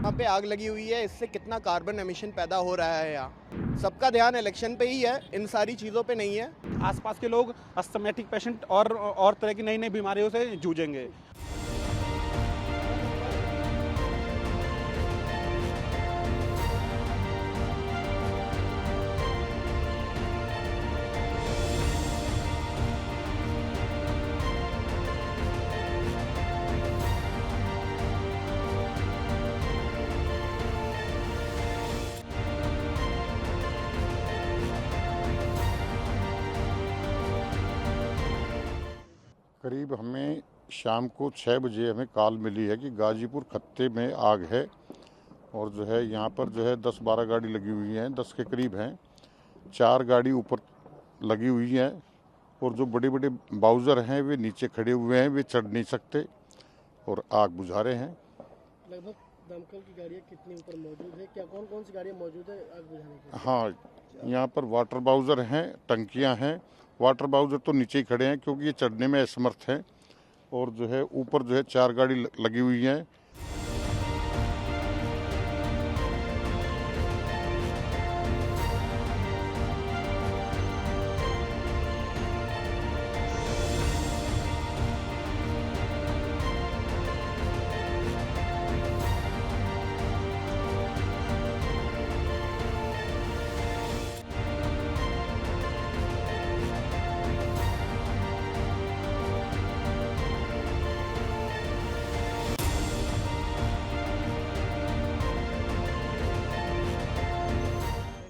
यहाँ पे आग लगी हुई है, इससे कितना कार्बन एमिशन पैदा हो रहा है। यहाँ सबका ध्यान इलेक्शन पे ही है, इन सारी चीज़ों पे नहीं है। आसपास के लोग अस्थमैटिक पेशेंट और तरह की नई नई बीमारियों से जूझेंगे। करीब हमें शाम को 6 बजे हमें कॉल मिली है कि गाजीपुर खत्ते में आग है और जो है यहाँ पर जो है 10-12 गाड़ी लगी हुई हैं, 10 के करीब हैं। 4 गाड़ी ऊपर लगी हुई हैं और जो बड़े बड़े बाउज़र हैं वे नीचे खड़े हुए हैं, वे चढ़ नहीं सकते और आग बुझा रहे हैं। लगभग दमकल की गाड़ियाँ कितनी ऊपर मौजूद है, क्या कौन कौन सी गाड़ियाँ मौजूद है आग बुझाने के लिए? हाँ, यहाँ पर वाटर बाउज़र हैं, टंकियाँ हैं। वाटर बाउज़र तो नीचे ही खड़े हैं क्योंकि ये चढ़ने में असमर्थ हैं और जो है ऊपर जो है 4 गाड़ी लगी हुई हैं।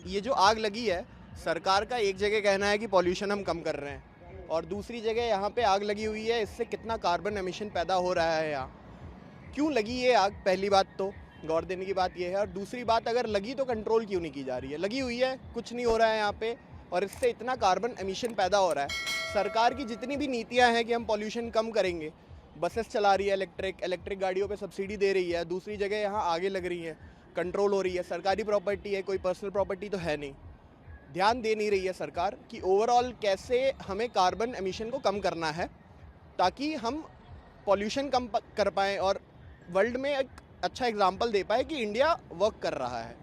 ये जो आग लगी है, सरकार का एक जगह कहना है कि पॉल्यूशन हम कम कर रहे हैं और दूसरी जगह यहाँ पे आग लगी हुई है, इससे कितना कार्बन एमिशन पैदा हो रहा है। यहाँ क्यों लगी ये आग, पहली बात तो गौर देने की बात ये है। और दूसरी बात, अगर लगी तो कंट्रोल क्यों नहीं की जा रही है? लगी हुई है, कुछ नहीं हो रहा है यहाँ पे और इससे इतना कार्बन एमिशन पैदा हो रहा है। सरकार की जितनी भी नीतियाँ हैं कि हम पॉल्यूशन कम करेंगे, बसेस चला रही है, इलेक्ट्रिक गाड़ियों पे सब्सिडी दे रही है, दूसरी जगह यहाँ आगे लग रही है, कंट्रोल हो रही है। सरकारी प्रॉपर्टी है, कोई पर्सनल प्रॉपर्टी तो है नहीं। ध्यान दे नहीं रही है सरकार कि ओवरऑल कैसे हमें कार्बन एमिशन को कम करना है ताकि हम पॉल्यूशन कम कर पाएँ और वर्ल्ड में एक अच्छा एग्जाम्पल दे पाए कि इंडिया वर्क कर रहा है।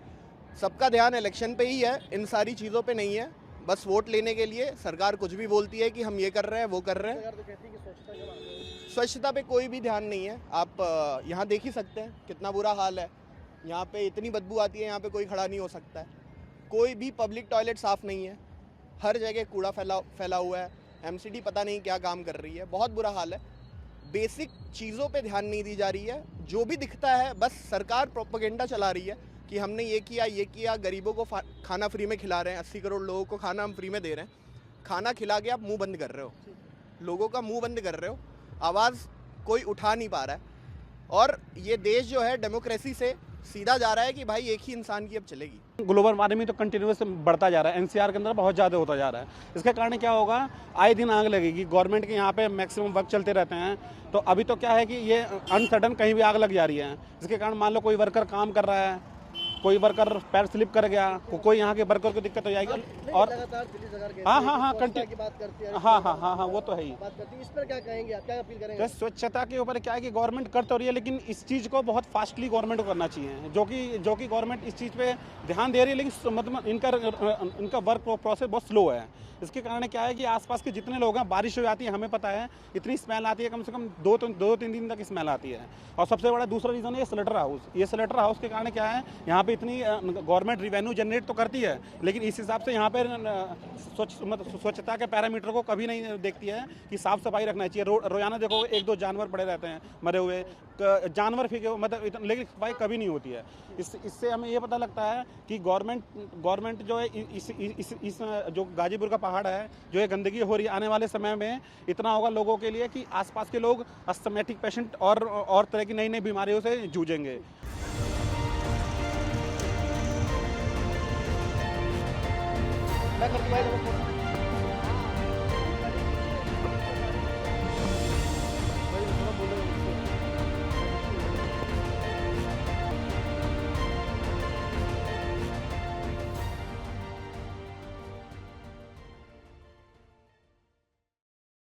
सबका ध्यान इलेक्शन पे ही है, इन सारी चीज़ों पे नहीं है। बस वोट लेने के लिए सरकार कुछ भी बोलती है कि हम ये कर रहे हैं, वो कर रहे हैं। सरकार तो कहती है कि स्वच्छता के बारे में। स्वच्छता पे कोई भी ध्यान नहीं है। आप यहाँ देख ही सकते हैं कितना बुरा हाल है। यहाँ पे इतनी बदबू आती है, यहाँ पे कोई खड़ा नहीं हो सकता है। कोई भी पब्लिक टॉयलेट साफ़ नहीं है, हर जगह कूड़ा फैला हुआ है। एमसीडी पता नहीं क्या काम कर रही है, बहुत बुरा हाल है। बेसिक चीज़ों पे ध्यान नहीं दी जा रही है। जो भी दिखता है बस सरकार प्रोपेगेंडा चला रही है कि हमने ये किया, गरीबों को खाना फ्री में खिला रहे हैं। 80 करोड़ लोगों को खाना हम फ्री में दे रहे हैं। खाना खिला के आप मुंह बंद कर रहे हो, लोगों का मुंह बंद कर रहे हो, आवाज़ कोई उठा नहीं पा रहा है। और ये देश जो है डेमोक्रेसी से सीधा जा रहा है कि भाई एक ही इंसान की अब चलेगी। ग्लोबल वार्मिंग तो कंटिन्यूस बढ़ता जा रहा है, एनसीआर के अंदर बहुत ज़्यादा होता जा रहा है। इसके कारण क्या होगा, आए दिन आग लगेगी। गवर्नमेंट के यहाँ पे मैक्सिमम वर्क चलते रहते हैं, तो अभी तो क्या है कि ये अनसडन कहीं भी आग लग जा रही है। इसके कारण मान लो कोई वर्कर काम कर रहा है, कोई वर्कर पैर स्लिप कर गया, कोई यहाँ के वर्कर को दिक्कत हो जाएगी। और लगातार दिल्ली सरकार कहती हाँ है हाँ हाँ कि स्वच्छता की बात करती है। हाँ वो तो है ही। बात करती है, इस पर क्या कहेंगे आप, क्या अपील करेंगे? तो स्वच्छता के ऊपर क्या है कि गवर्नमेंट कर तो रही है, लेकिन इस चीज़ को बहुत फास्टली गवर्नमेंट को करना चाहिए, जो कि गवर्नमेंट इस चीज़ पे ध्यान दे रही है, लेकिन मतलब इनका वर्क प्रोसेस बहुत स्लो है। इसके कारण क्या है कि आसपास के जितने लोग हैं, बारिश हो जाती है, हमें पता है इतनी स्मेल आती है, कम से कम 2-3 दिन तक स्मेल आती है। और सबसे बड़ा दूसरा रीज़न है स्लटर हाउस। ये स्लटर हाउस के कारण क्या है, यहाँ पे इतनी गवर्नमेंट रिवेन्यू जनरेट तो करती है, लेकिन इस हिसाब से यहाँ पर स्वच्छता के पैरामीटर को कभी नहीं देखती है कि साफ़ सफाई रखना चाहिए। रोजाना देखो 1-2 जानवर पड़े रहते हैं, मरे हुए जानवर फेंके, मतलब लेकिन सफाई कभी नहीं होती है। इससे हमें ये पता लगता है कि गवर्नमेंट जो है इस जो गाजीपुर का पहाड़ है, जो ये गंदगी हो रही है, आने वाले समय में इतना होगा लोगों के लिए कि आसपास के लोग अस्थमैटिक पेशेंट और तरह की नई नई बीमारियों से जूझेंगे। मैं करती हूँ।